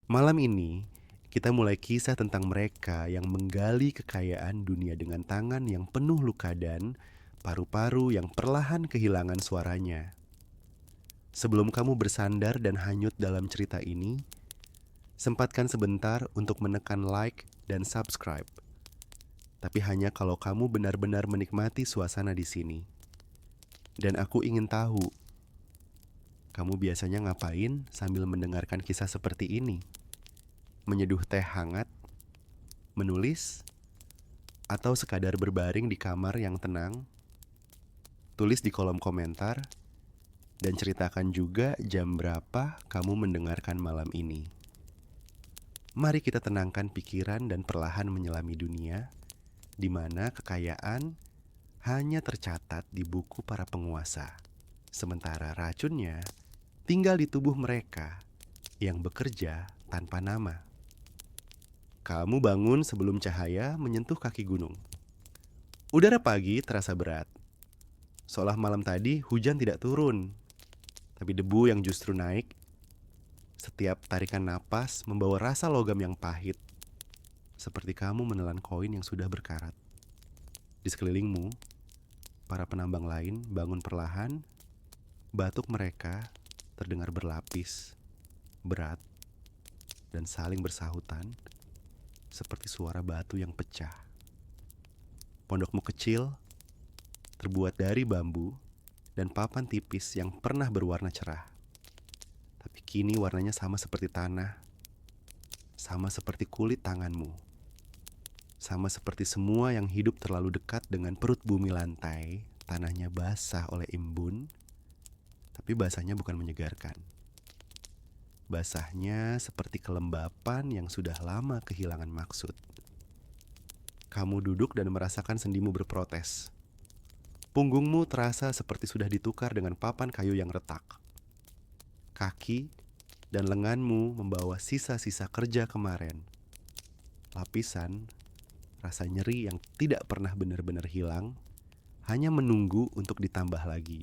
Malam ini, kita mulai kisah tentang mereka yang menggali kekayaan dunia dengan tangan yang penuh luka dan paru-paru yang perlahan kehilangan suaranya. Sebelum kamu bersandar dan hanyut dalam cerita ini, sempatkan sebentar untuk menekan like dan subscribe. Tapi hanya kalau kamu benar-benar menikmati suasana di sini. Dan aku ingin tahu, kamu biasanya ngapain sambil mendengarkan kisah seperti ini? Menyeduh teh hangat, menulis, atau sekadar berbaring di kamar yang tenang? Tulis di kolom komentar dan ceritakan juga jam berapa kamu mendengarkan malam ini. Mari kita tenangkan pikiran dan perlahan menyelami dunia, di mana kekayaan hanya tercatat di buku para penguasa, sementara racunnya tinggal di tubuh mereka yang bekerja tanpa nama. Kamu bangun sebelum cahaya menyentuh kaki gunung. Udara pagi terasa berat, seolah malam tadi hujan tidak turun, tapi debu yang justru naik. Setiap tarikan napas membawa rasa logam yang pahit, seperti kamu menelan koin yang sudah berkarat. Di sekelilingmu, para penambang lain bangun perlahan, batuk mereka terdengar berlapis, berat, dan saling bersahutan, seperti suara batu yang pecah. Pondokmu kecil, terbuat dari bambu dan papan tipis yang pernah berwarna cerah. Tapi kini warnanya sama seperti tanah, sama seperti kulit tanganmu, sama seperti semua yang hidup terlalu dekat dengan perut bumi lantai. Tanahnya basah oleh embun, tapi basahnya bukan menyegarkan. Basahnya seperti kelembapan yang sudah lama kehilangan maksud. Kamu duduk dan merasakan sendimu berprotes. Punggungmu terasa seperti sudah ditukar dengan papan kayu yang retak. Kaki dan lenganmu membawa sisa-sisa kerja kemarin. Lapisan, rasa nyeri yang tidak pernah benar-benar hilang, hanya menunggu untuk ditambah lagi.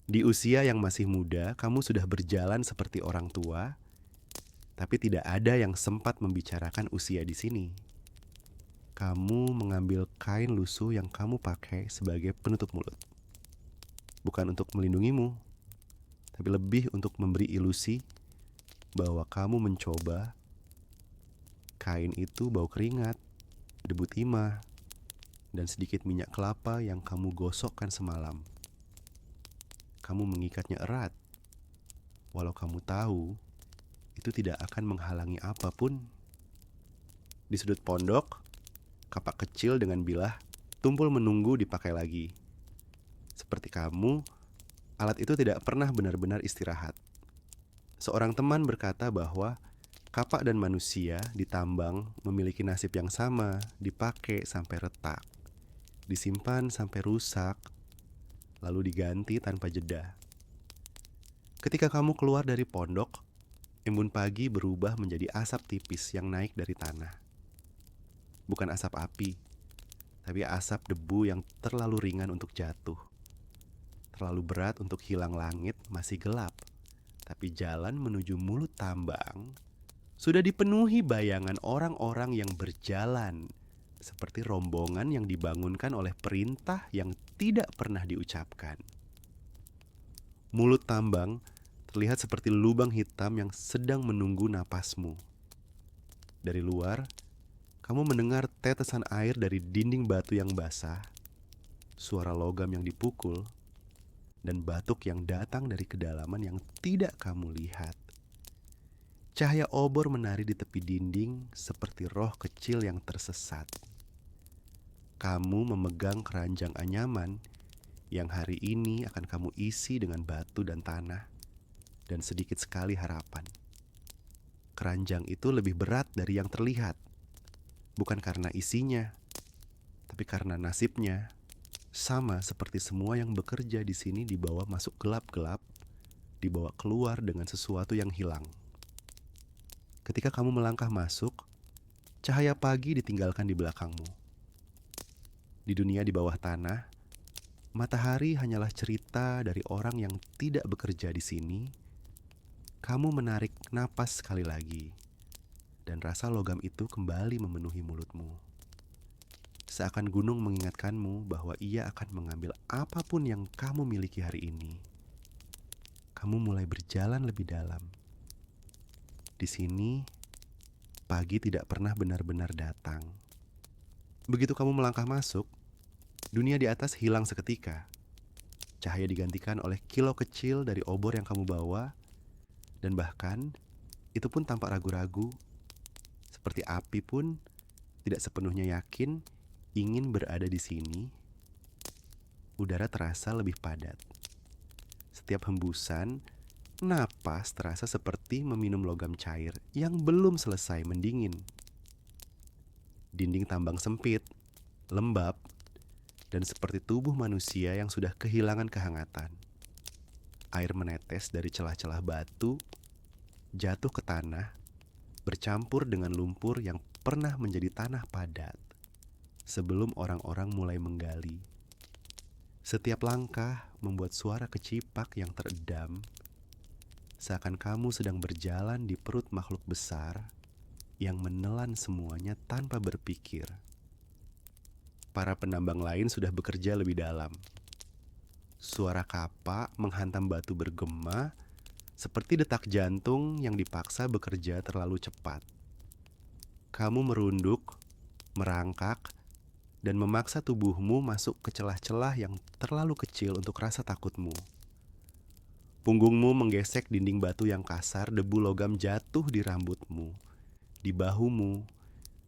Di usia yang masih muda, kamu sudah berjalan seperti orang tua, tapi tidak ada yang sempat membicarakan usia di sini. Kamu mengambil kain lusuh yang kamu pakai sebagai penutup mulut. Bukan untuk melindungimu, tapi lebih untuk memberi ilusi bahwa kamu mencoba. Kain itu bau keringat, debu timah, dan sedikit minyak kelapa yang kamu gosokkan semalam. Kamu mengikatnya erat, walau kamu tahu itu tidak akan menghalangi apapun. Di sudut pondok, kapak kecil dengan bilah tumpul menunggu dipakai lagi. Seperti kamu, alat itu tidak pernah benar-benar istirahat. Seorang teman berkata bahwa kapak dan manusia ditambang memiliki nasib yang sama, dipakai sampai retak, disimpan sampai rusak, lalu diganti tanpa jeda. Ketika kamu keluar dari pondok, embun pagi berubah menjadi asap tipis yang naik dari tanah. Bukan asap api, tapi asap debu yang terlalu ringan untuk jatuh. Terlalu berat untuk hilang langit masih gelap, tapi jalan menuju mulut tambang sudah dipenuhi bayangan orang-orang yang berjalan, seperti rombongan yang dibangunkan oleh perintah yang tidak pernah diucapkan. Mulut tambang terlihat seperti lubang hitam yang sedang menunggu napasmu. Dari luar, kamu mendengar tetesan air dari dinding batu yang basah, suara logam yang dipukul, dan batuk yang datang dari kedalaman yang tidak kamu lihat. Cahaya obor menari di tepi dinding seperti roh kecil yang tersesat. Kamu memegang keranjang anyaman yang hari ini akan kamu isi dengan batu dan tanah, dan sedikit sekali harapan. Keranjang itu lebih berat dari yang terlihat, bukan karena isinya, tapi karena nasibnya. Sama seperti semua yang bekerja di sini dibawa masuk gelap-gelap, dibawa keluar dengan sesuatu yang hilang. Ketika kamu melangkah masuk, cahaya pagi ditinggalkan di belakangmu. Di dunia di bawah tanah, matahari hanyalah cerita dari orang yang tidak bekerja di sini, Kamu menarik napas sekali lagi, dan rasa logam itu kembali memenuhi mulutmu. Seakan gunung mengingatkanmu bahwa ia akan mengambil apapun yang kamu miliki hari ini. Kamu mulai berjalan lebih dalam. Di sini, pagi tidak pernah benar-benar datang. Begitu kamu melangkah masuk, dunia di atas hilang seketika. Cahaya digantikan oleh kilau kecil dari obor yang kamu bawa, dan bahkan itu pun tanpa ragu-ragu, seperti api pun tidak sepenuhnya yakin ingin berada di sini. Udara terasa lebih padat. Setiap hembusan, napas terasa seperti meminum logam cair yang belum selesai mendingin. Dinding tambang sempit, lembab, dan seperti tubuh manusia yang sudah kehilangan kehangatan. Air menetes dari celah-celah batu, jatuh ke tanah, bercampur dengan lumpur yang pernah menjadi tanah padat sebelum orang-orang mulai menggali. Setiap langkah membuat suara kecipak yang teredam, seakan kamu sedang berjalan di perut makhluk besar yang menelan semuanya tanpa berpikir. Para penambang lain sudah bekerja lebih dalam. Suara kapak menghantam batu bergema seperti detak jantung yang dipaksa bekerja terlalu cepat. Kamu merunduk, merangkak, dan memaksa tubuhmu masuk ke celah-celah yang terlalu kecil untuk rasa takutmu. Punggungmu menggesek dinding batu yang kasar, debu logam jatuh di rambutmu, di bahumu,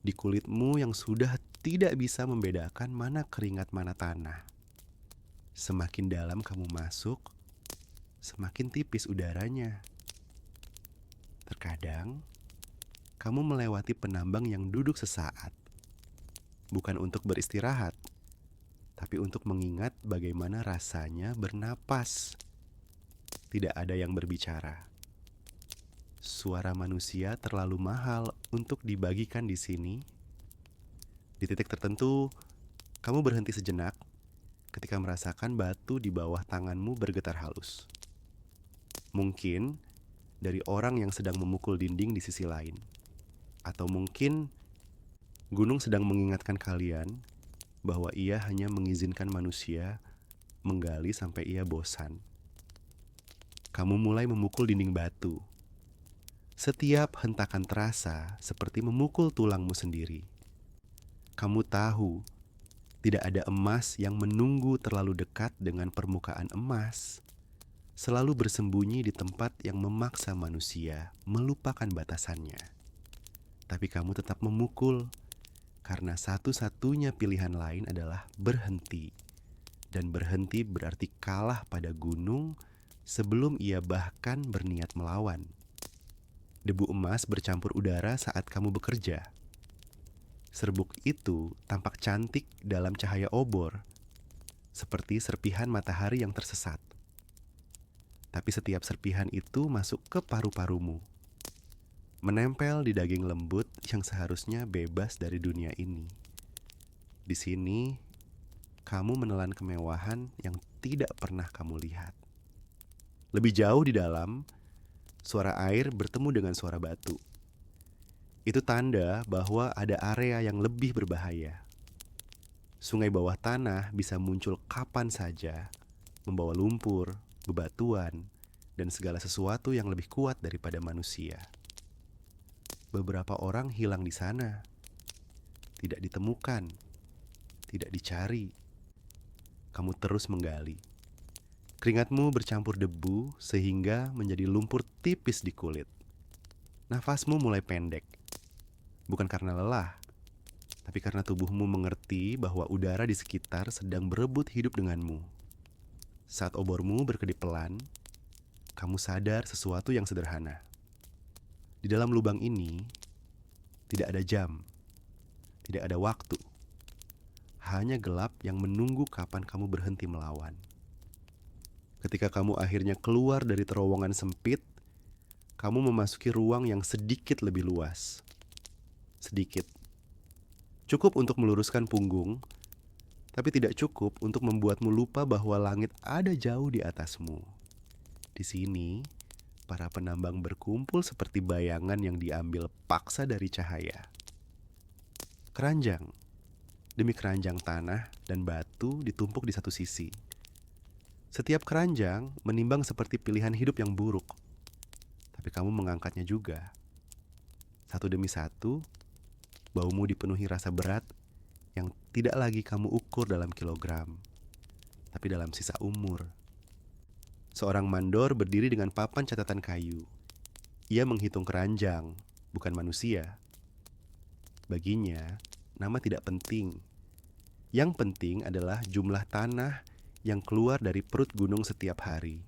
di kulitmu yang sudah tidak bisa membedakan mana keringat mana tanah. Semakin dalam kamu masuk, semakin tipis udaranya. Terkadang, kamu melewati penambang yang duduk sesaat. Bukan untuk beristirahat, tapi untuk mengingat bagaimana rasanya bernapas. Tidak ada yang berbicara. Suara manusia terlalu mahal untuk dibagikan di sini. Di titik tertentu, kamu berhenti sejenak ketika merasakan batu di bawah tanganmu bergetar halus. Mungkin dari orang yang sedang memukul dinding di sisi lain. Atau mungkin gunung sedang mengingatkan kalian bahwa ia hanya mengizinkan manusia menggali sampai ia bosan. Kamu mulai memukul dinding batu. Setiap hentakan terasa seperti memukul tulangmu sendiri. Kamu tahu, tidak ada emas yang menunggu terlalu dekat dengan permukaan emas. Selalu bersembunyi di tempat yang memaksa manusia melupakan batasannya. Tapi kamu tetap memukul, karena satu-satunya pilihan lain adalah berhenti. Dan berhenti berarti kalah pada gunung sebelum ia bahkan berniat melawan. Debu emas bercampur udara saat kamu bekerja. Serbuk itu tampak cantik dalam cahaya obor, seperti serpihan matahari yang tersesat. Tapi setiap serpihan itu masuk ke paru-parumu, menempel di daging lembut yang seharusnya bebas dari dunia ini. Di sini, kamu menelan kemewahan yang tidak pernah kamu lihat. Lebih jauh di dalam, suara air bertemu dengan suara batu. Itu tanda bahwa ada area yang lebih berbahaya. Sungai bawah tanah bisa muncul kapan saja, membawa lumpur, bebatuan, dan segala sesuatu yang lebih kuat daripada manusia. Beberapa orang hilang di sana, tidak ditemukan, tidak dicari. Kamu terus menggali. Keringatmu bercampur debu sehingga menjadi lumpur tipis di kulit. Nafasmu mulai pendek. Bukan karena lelah, tapi karena tubuhmu mengerti bahwa udara di sekitar sedang berebut hidup denganmu. Saat obormu berkedip pelan, kamu sadar sesuatu yang sederhana. Di dalam lubang ini, tidak ada jam, tidak ada waktu. Hanya gelap yang menunggu kapan kamu berhenti melawan. Ketika kamu akhirnya keluar dari terowongan sempit, kamu memasuki ruang yang sedikit lebih luas. Sedikit. Cukup untuk meluruskan punggung, tapi tidak cukup untuk membuatmu lupa bahwa langit ada jauh di atasmu. Di sini, Para penambang berkumpul seperti bayangan yang diambil paksa dari cahaya. Keranjang demi keranjang tanah dan batu ditumpuk di satu sisi. Setiap keranjang menimbang seperti pilihan hidup yang buruk, tapi kamu mengangkatnya juga. Satu demi satu, baumu dipenuhi rasa berat yang tidak lagi kamu ukur dalam kilogram, tapi dalam sisa umur. Seorang mandor berdiri dengan papan catatan kayu. Ia menghitung keranjang, bukan manusia. Baginya, nama tidak penting. Yang penting adalah jumlah tanah yang keluar dari perut gunung setiap hari.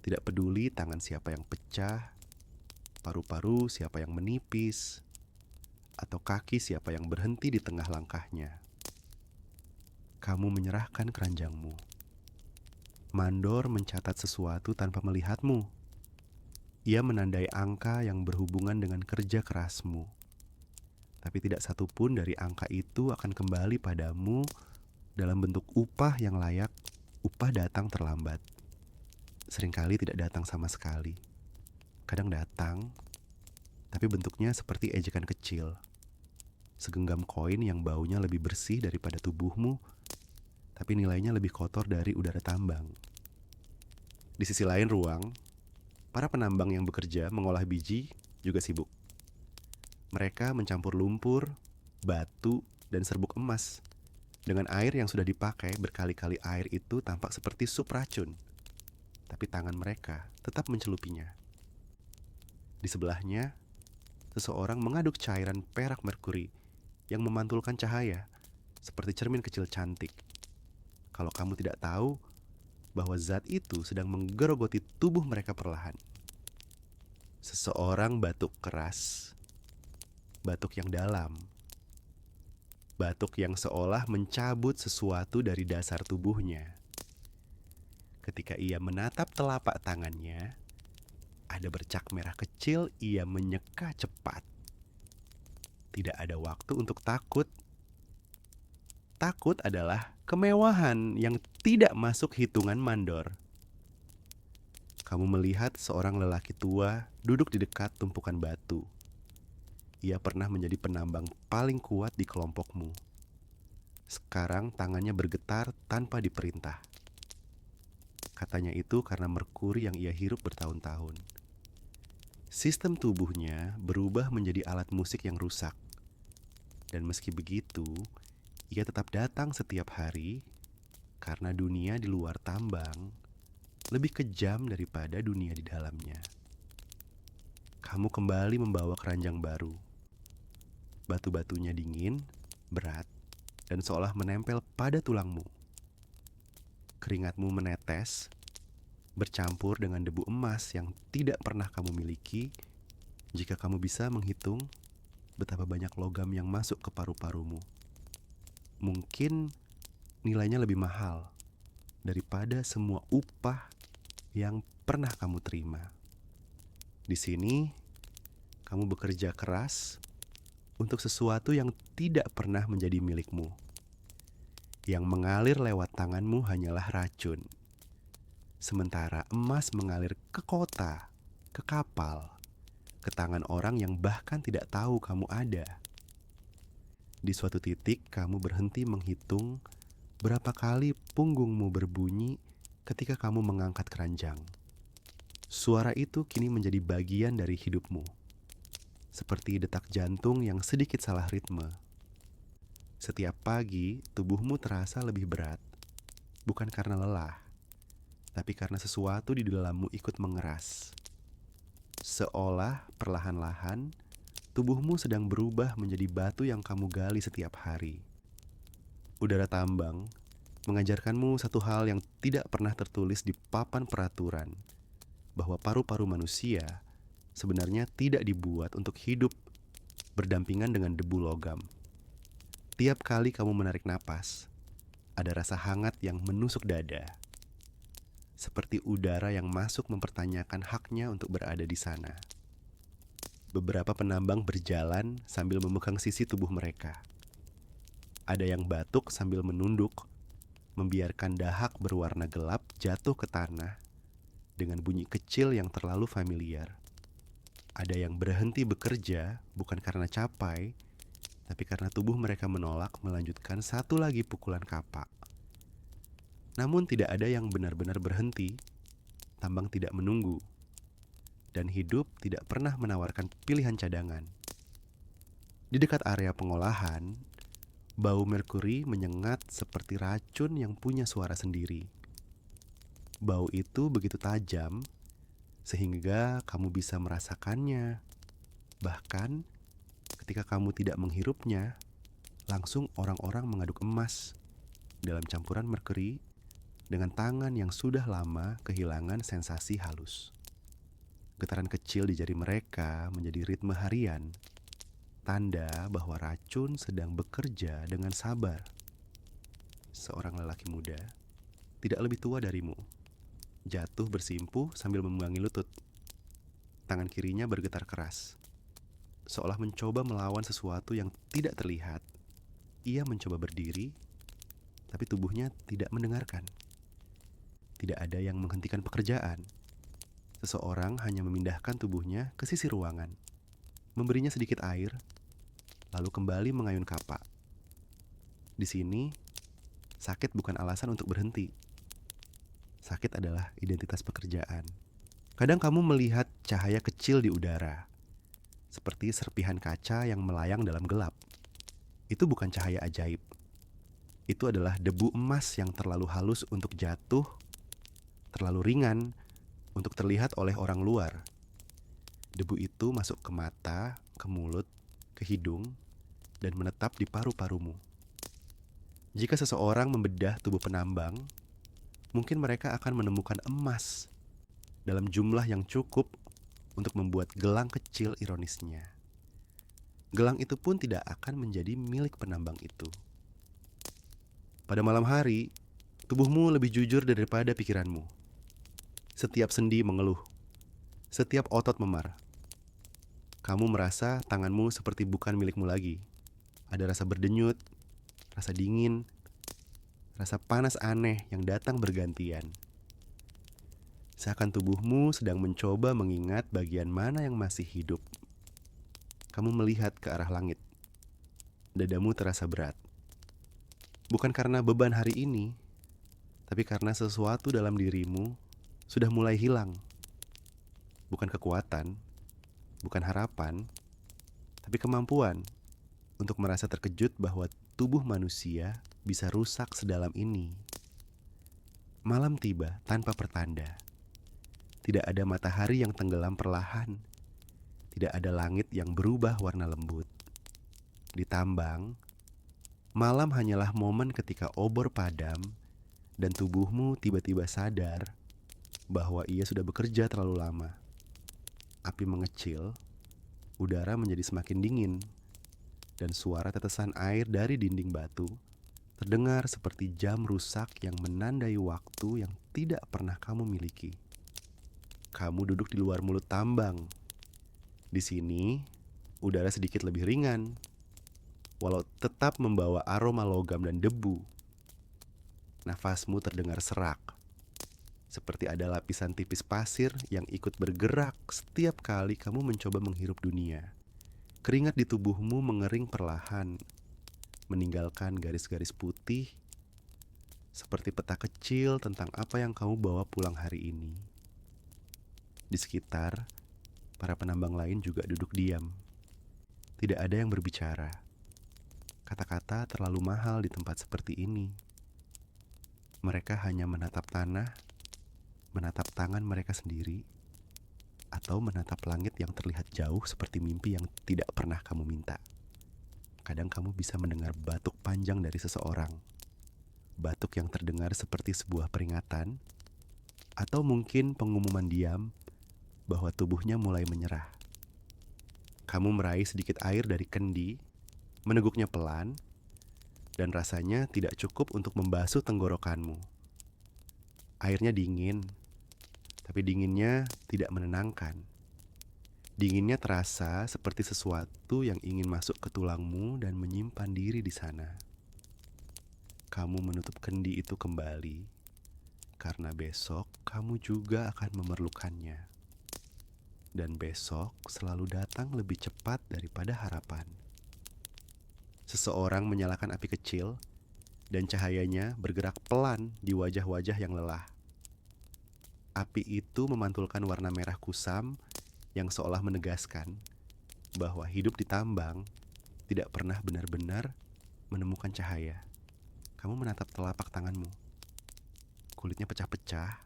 Tidak peduli tangan siapa yang pecah, paru-paru siapa yang menipis, atau kaki siapa yang berhenti di tengah langkahnya. Kamu menyerahkan keranjangmu. Mandor mencatat sesuatu tanpa melihatmu. Ia menandai angka yang berhubungan dengan kerja kerasmu. Tapi tidak satu pun dari angka itu akan kembali padamu dalam bentuk upah yang layak. Upah datang terlambat. Seringkali tidak datang sama sekali. Kadang datang, tapi bentuknya seperti ejekan kecil. Segenggam koin yang baunya lebih bersih daripada tubuhmu, tapi nilainya lebih kotor dari udara tambang. Di sisi lain ruang, para penambang yang bekerja mengolah biji juga sibuk. Mereka mencampur lumpur, batu, dan serbuk emas. Dengan air yang sudah dipakai berkali-kali, air itu tampak seperti sup racun. Tapi tangan mereka tetap mencelupinya. Di sebelahnya, seseorang mengaduk cairan perak merkuri yang memantulkan cahaya seperti cermin kecil cantik. Kalau kamu tidak tahu bahwa zat itu sedang menggerogoti tubuh mereka perlahan. Seseorang batuk keras. Batuk yang dalam. Batuk yang seolah mencabut sesuatu dari dasar tubuhnya. Ketika ia menatap telapak tangannya, ada bercak merah kecil. Ia menyeka cepat. Tidak ada waktu untuk takut. Takut adalah kemewahan yang tidak masuk hitungan mandor. Kamu melihat seorang lelaki tua duduk di dekat tumpukan batu. Ia pernah menjadi penambang paling kuat di kelompokmu. Sekarang tangannya bergetar tanpa diperintah. Katanya itu karena merkuri yang ia hirup bertahun-tahun. Sistem tubuhnya berubah menjadi alat musik yang rusak. Dan meski begitu, ia tetap datang setiap hari karena dunia di luar tambang lebih kejam daripada dunia di dalamnya. Kamu kembali membawa keranjang baru. Batu-batunya dingin, berat, dan seolah menempel pada tulangmu. Keringatmu menetes, bercampur dengan debu emas yang tidak pernah kamu miliki. Jika kamu bisa menghitung betapa banyak logam yang masuk ke paru-parumu, mungkin nilainya lebih mahal daripada semua upah yang pernah kamu terima. Di sini, kamu bekerja keras untuk sesuatu yang tidak pernah menjadi milikmu. Yang mengalir lewat tanganmu hanyalah racun. Sementara emas mengalir ke kota, ke kapal, ke tangan orang yang bahkan tidak tahu kamu ada. Di suatu titik, kamu berhenti menghitung berapa kali punggungmu berbunyi ketika kamu mengangkat keranjang. Suara itu kini menjadi bagian dari hidupmu. Seperti detak jantung yang sedikit salah ritme. Setiap pagi, tubuhmu terasa lebih berat. Bukan karena lelah, tapi karena sesuatu di dalammu ikut mengeras. Seolah perlahan-lahan, tubuhmu sedang berubah menjadi batu yang kamu gali setiap hari. Udara tambang mengajarkanmu satu hal yang tidak pernah tertulis di papan peraturan, bahwa paru-paru manusia sebenarnya tidak dibuat untuk hidup berdampingan dengan debu logam. Tiap kali kamu menarik napas, ada rasa hangat yang menusuk dada. Seperti udara yang masuk mempertanyakan haknya untuk berada di sana. Beberapa penambang berjalan sambil memegang sisi tubuh mereka. Ada yang batuk sambil menunduk, membiarkan dahak berwarna gelap jatuh ke tanah dengan bunyi kecil yang terlalu familiar. Ada yang berhenti bekerja bukan karena capai, tapi karena tubuh mereka menolak melanjutkan satu lagi pukulan kapak. Namun tidak ada yang benar-benar berhenti, tambang tidak menunggu, dan hidup tidak pernah menawarkan pilihan cadangan. Di dekat area pengolahan, bau merkuri menyengat seperti racun yang punya suara sendiri. Bau itu begitu tajam, sehingga kamu bisa merasakannya. Bahkan ketika kamu tidak menghirupnya, langsung orang-orang mengaduk emas dalam campuran merkuri dengan tangan yang sudah lama kehilangan sensasi halus. Getaran kecil di jari mereka menjadi ritme harian, tanda bahwa racun sedang bekerja dengan sabar. Seorang lelaki muda, tidak lebih tua darimu, jatuh bersimpuh sambil memegangi lutut. Tangan kirinya bergetar keras, seolah mencoba melawan sesuatu yang tidak terlihat. Ia mencoba berdiri, tapi tubuhnya tidak mendengarkan. Tidak ada yang menghentikan pekerjaan. Seseorang hanya memindahkan tubuhnya ke sisi ruangan, memberinya sedikit air, lalu kembali mengayun kapak. Di sini, sakit bukan alasan untuk berhenti. Sakit adalah identitas pekerjaan. Kadang kamu melihat cahaya kecil di udara, seperti serpihan kaca yang melayang dalam gelap. Itu bukan cahaya ajaib. Itu adalah debu emas yang terlalu halus untuk jatuh, terlalu ringan untuk terlihat oleh orang luar. Debu itu masuk ke mata, ke mulut, ke hidung, dan menetap di paru-parumu. Jika seseorang membedah tubuh penambang, mungkin mereka akan menemukan emas dalam jumlah yang cukup untuk membuat gelang kecil ironisnya. Gelang itu pun tidak akan menjadi milik penambang itu. Pada malam hari, tubuhmu lebih jujur daripada pikiranmu. Setiap sendi mengeluh, setiap otot memar. Kamu merasa tanganmu seperti bukan milikmu lagi. Ada rasa berdenyut, rasa dingin, rasa panas aneh yang datang bergantian. Seakan tubuhmu sedang mencoba mengingat bagian mana yang masih hidup. Kamu melihat ke arah langit. Dadamu terasa berat. Bukan karena beban hari ini, tapi karena sesuatu dalam dirimu sudah mulai hilang. Bukan kekuatan, bukan harapan, tapi kemampuan untuk merasa terkejut bahwa tubuh manusia bisa rusak sedalam ini. Malam tiba tanpa pertanda. Tidak ada matahari yang tenggelam perlahan. Tidak ada langit yang berubah warna lembut. Di tambang, malam hanyalah momen ketika obor padam dan tubuhmu tiba-tiba sadar bahwa ia sudah bekerja terlalu lama. Api mengecil, udara menjadi semakin dingin, dan suara tetesan air dari dinding batu terdengar seperti jam rusak yang menandai waktu yang tidak pernah kamu miliki. Kamu duduk di luar mulut tambang. Di sini, udara sedikit lebih ringan, walau tetap membawa aroma logam dan debu. Nafasmu terdengar serak, seperti ada lapisan tipis pasir yang ikut bergerak setiap kali kamu mencoba menghirup dunia. Keringat di tubuhmu mengering perlahan, meninggalkan garis-garis putih, seperti peta kecil tentang apa yang kamu bawa pulang hari ini. Di sekitar, para penambang lain juga duduk diam. Tidak ada yang berbicara. Kata-kata terlalu mahal di tempat seperti ini. Mereka hanya menatap tanah, menatap tangan mereka sendiri, atau menatap langit yang terlihat jauh seperti mimpi yang tidak pernah kamu minta. Kadang kamu bisa mendengar batuk panjang dari seseorang. Batuk yang terdengar seperti sebuah peringatan, atau mungkin pengumuman diam bahwa tubuhnya mulai menyerah. Kamu meraih sedikit air dari kendi, meneguknya pelan, dan rasanya tidak cukup untuk membasuh tenggorokanmu. Airnya dingin, tapi dinginnya tidak menenangkan. Dinginnya terasa seperti sesuatu yang ingin masuk ke tulangmu dan menyimpan diri di sana. Kamu menutup kendi itu kembali, karena besok kamu juga akan memerlukannya. Dan besok selalu datang lebih cepat daripada harapan. Seseorang menyalakan api kecil, dan cahayanya bergerak pelan di wajah-wajah yang lelah. Api itu memantulkan warna merah kusam yang seolah menegaskan bahwa hidup di tambang tidak pernah benar-benar menemukan cahaya. Kamu menatap telapak tanganmu. Kulitnya pecah-pecah,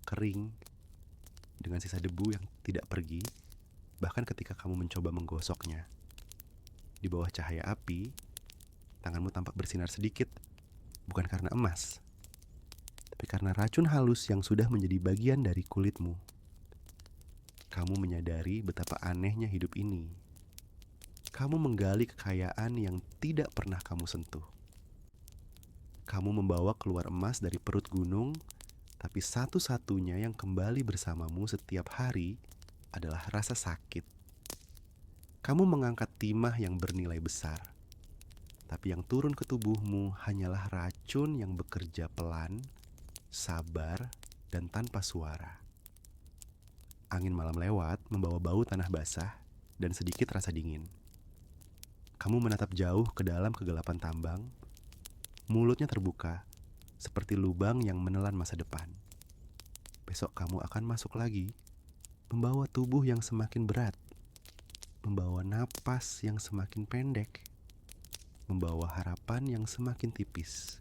kering, dengan sisa debu yang tidak pergi, bahkan ketika kamu mencoba menggosoknya. Di bawah cahaya api, tanganmu tampak bersinar sedikit, bukan karena emas, tapi karena racun halus yang sudah menjadi bagian dari kulitmu. Kamu menyadari betapa anehnya hidup ini. Kamu menggali kekayaan yang tidak pernah kamu sentuh. Kamu membawa keluar emas dari perut gunung, tapi satu-satunya yang kembali bersamamu setiap hari adalah rasa sakit. Kamu mengangkat timah yang bernilai besar, tapi yang turun ke tubuhmu hanyalah racun yang bekerja pelan, sabar, dan tanpa suara. Angin malam lewat membawa bau tanah basah dan sedikit rasa dingin. Kamu menatap jauh ke dalam kegelapan tambang, mulutnya terbuka, seperti lubang yang menelan masa depan. Besok kamu akan masuk lagi, membawa tubuh yang semakin berat, membawa napas yang semakin pendek, membawa harapan yang semakin tipis.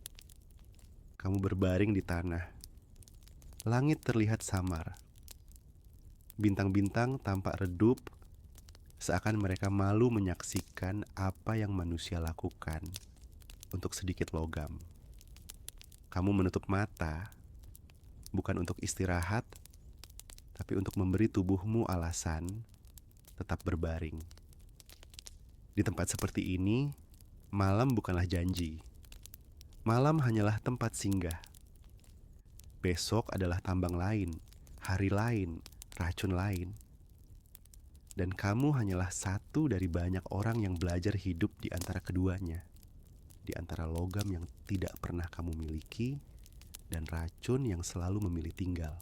Kamu berbaring di tanah. Langit terlihat samar. Bintang-bintang tampak redup, seakan mereka malu menyaksikan apa yang manusia lakukan untuk sedikit logam. Kamu menutup mata, bukan untuk istirahat, tapi untuk memberi tubuhmu alasan tetap berbaring. Di tempat seperti ini, malam bukanlah janji. Malam hanyalah tempat singgah. Besok adalah tambang lain, hari lain, racun lain. Dan kamu hanyalah satu dari banyak orang yang belajar hidup di antara keduanya. Di antara logam yang tidak pernah kamu miliki dan racun yang selalu memilih tinggal.